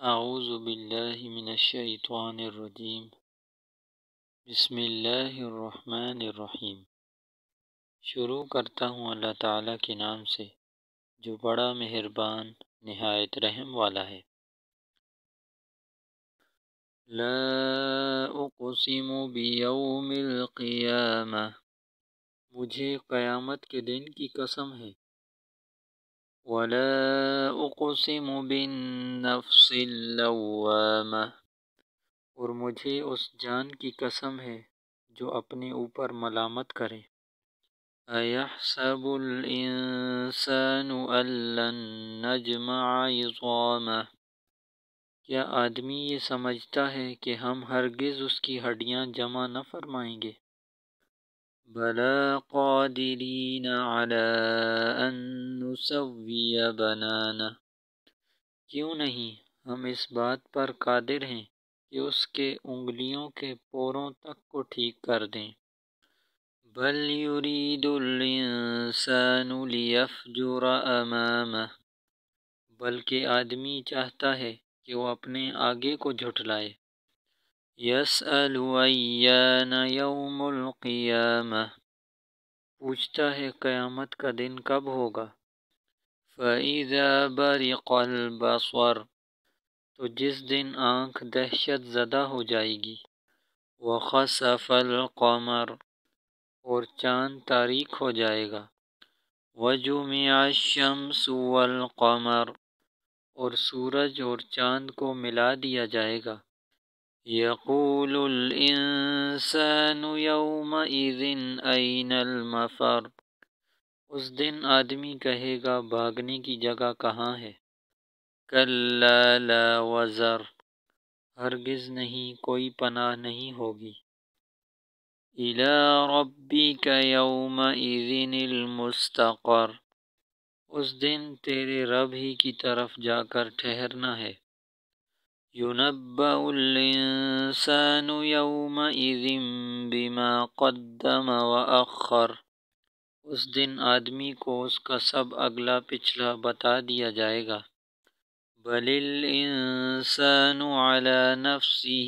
اعوذ باللہ من الشیطان الرجیم بسم اللہ الرحمن الرحیم۔ شروع کرتا ہوں اللہ تعالیٰ کے نام سے جو بڑا مہربان نہایت رحم والا ہے۔ لا اقسم بیوم القیامہ، مجھے قیامت کے دن کی قسم ہے۔ ولا اقسم بالنفس اللوامہ، اور مجھے اس جان کی قسم ہے جو اپنے اوپر ملامت کرے۔ ایحسب الانسان ان لن نجمع عظامہ، کیا آدمی یہ سمجھتا ہے کہ ہم ہرگز اس کی ہڈیاں جمع نہ فرمائیں گے؟ بلی قادرین علی ان نسوی بنانہ، کیوں نہیں، ہم اس بات پر قادر ہیں کہ اس کے انگلیوں کے پوروں تک کو ٹھیک کر دیں۔ بل یرید الانسان لیفجر امامہ، بلکہ آدمی چاہتا ہے کہ وہ اپنے آگے کو جھٹلائے۔ یسأل ایان یوم القیامہ، پوچھتا ہے قیامت کا دن کب ہوگا۔ فَإِذَا بَرِقَ الْبَصَرُ، تو جس دن آنکھ دہشت زدہ ہو جائے گی۔ وَخَسَفَ الْقَمَرُ، اور چاند تاریک ہو جائے گا۔ وَجُمِعَ الشَّمْسُ وَالْقَمَرُ، اور سورج اور چاند کو ملا دیا جائے گا۔ یقول الانسان یومئذ أین المفر، اس دن آدمی کہے گا بھاگنے کی جگہ کہاں ہے۔ کلا لا وزر، ہرگز نہیں، کوئی پناہ نہیں ہوگی۔ الی ربک یومئذ المستقر، اس دن تیرے رب ہی کی طرف جا کر ٹھہرنا ہے۔ یُنَبَّأُ الْإِنسَانُ یومئذ بما قدم وأخر، اس دن آدمی کو اس کا سب اگلا پچھلا بتا دیا جائے گا۔ بل الانسان علی نفسہ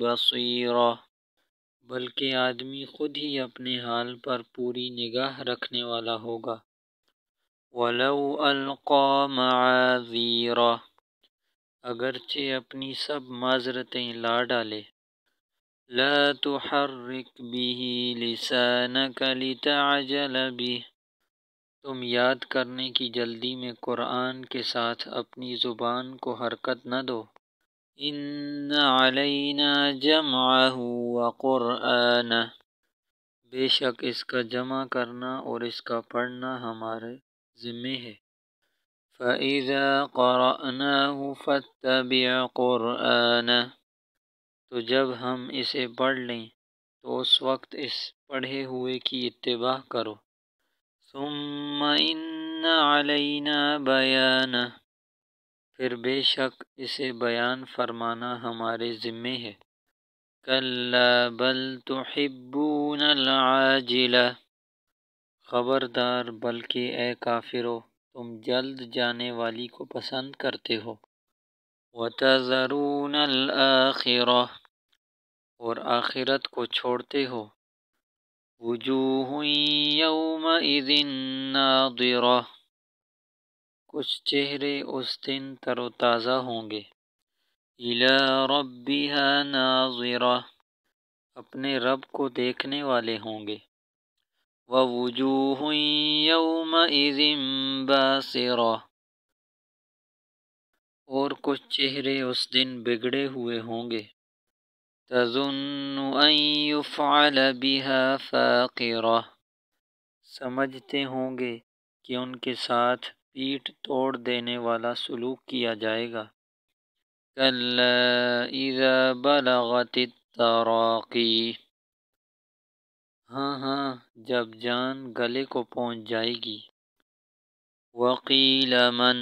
بصیرہ، بلکہ آدمی خود ہی اپنے حال پر پوری نگاہ رکھنے والا ہوگا۔ ولو القی معاذیرہ، اگرچہ اپنی سب معذرتیں لا ڈالے۔ لا تحرک بہ لسانک لتعجل بہ، تم یاد کرنے کی جلدی میں قرآن کے ساتھ اپنی زبان کو حرکت نہ دو۔ ان علینا جمعہ وقرآنہ، بے شک اس کا جمع کرنا اور اس کا پڑھنا ہمارے ذمے ہے۔ فَإِذَا قَرَأْنَاهُ فَاتَّبِعْ قُرْآنَهُ، تو جب ہم اسے پڑھ لیں تو اس وقت اس پڑھے ہوئے کی اتباع کرو۔ ثُمَّ إِنَّ عَلَيْنَا بَيَانَهُ، پھر بے شک اسے بیان فرمانا ہمارے ذمے ہے۔ كَلَّا بَلْ تُحِبُّونَ الْعَاجِلَةَ، خبردار، بلکہ اے کافرو، تم جلد جانے والی کو پسند کرتے ہو۔ وَتَذَرُونَ الْآخِرَةَ، اور آخرت کو چھوڑتے ہو۔ وُجُوهٌ يَوْمَئِذٍ نَاضِرَةٌ، کچھ چہرے اس دن تر و تازہ ہوں گے۔ إِلَى رَبِّهَا نَاظِرَةٌ، اپنے رب کو دیکھنے والے ہوں گے۔ وَوُجُوهٌ يَوْمَئِذٍ بَاسِرَةٌ، اور کچھ چہرے اس دن بگڑے ہوئے ہوں گے۔ تَظُنُّ أَن يُفْعَلَ بِهَا فَاقِرَةٌ، سمجھتے ہوں گے کہ ان کے ساتھ پیٹھ توڑ دینے والا سلوک کیا جائے گا۔ كَلَّا إِذَا بَلَغَتِ التَّرَاقِيَ، ہاں، جب جان گلے کو پہنچ جائے گی۔ وَقِيلَ مَنْ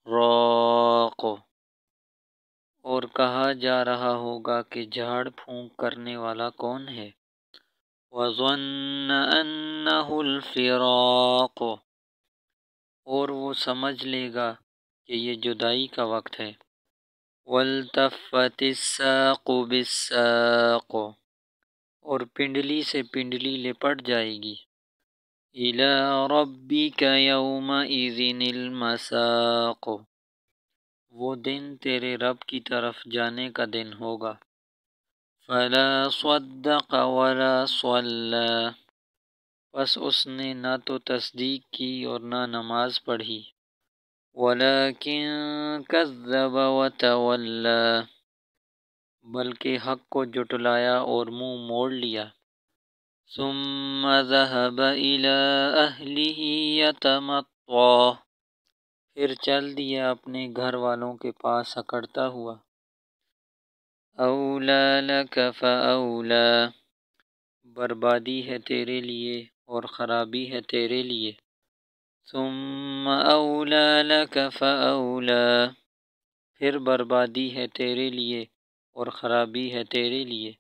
رَاقٍ، اور کہا جا رہا ہوگا کہ جھاڑ پھونک کرنے والا کون ہے۔ وَظَنَّ أَنَّهُ الْفِرَاقُ، اور وہ سمجھ لے گا کہ یہ جدائی کا وقت ہے۔ والتفت الساق بالساق، اور پنڈلی سے پنڈلی لپٹ جائے گی، الی ربک یومئذ المساق، وہ دن تیرے رب کی طرف جانے کا دن ہوگا، فلا صدق ولا صلی، پس اس نے نہ تو تصدیق کی اور نہ نماز پڑھی، ولیکن کذب وتولی، بلکہ حق کو جٹلایا اور منہ موڑ لیا، ثم ذهب إلى أهله يتمطى، پھر چل دیا اپنے گھر والوں کے پاس اکڑتا ہوا، اولی لک فاولی، بربادی ہے تیرے لیے اور خرابی ہے تیرے لیے، ثم اولی لک فاولی، پھر بربادی ہے تیرے لیے اور خرابی ہے تیرے لیے،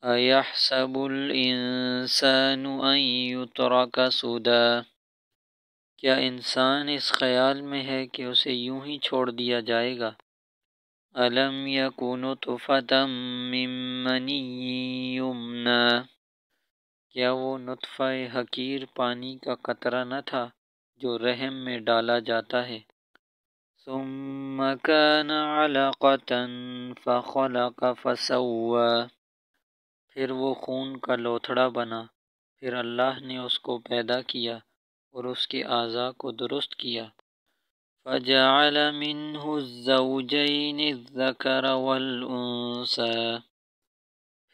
ایحسب الانسان ان یترک سدی، کیا انسان اس خیال میں ہے کہ اسے یوں ہی چھوڑ دیا جائے گا، الم یک نطفۃ من منی یمنی، کیا وہ نطفہ حقیر پانی کا قطرہ نہ تھا جو رحم میں ڈالا جاتا ہے، ثم کان علقۃ فخلق فسوی، پھر وہ خون کا لوتھڑا بنا، پھر اللہ نے اس کو پیدا کیا اور اس کے اعضاء کو درست کیا، فجعل منہ الزوجین الذکر والانثی،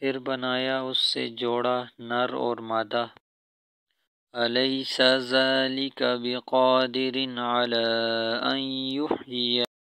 پھر بنایا اس سے جوڑا نر اور مادہ، الیس ذلک بقادر علی ان یحیی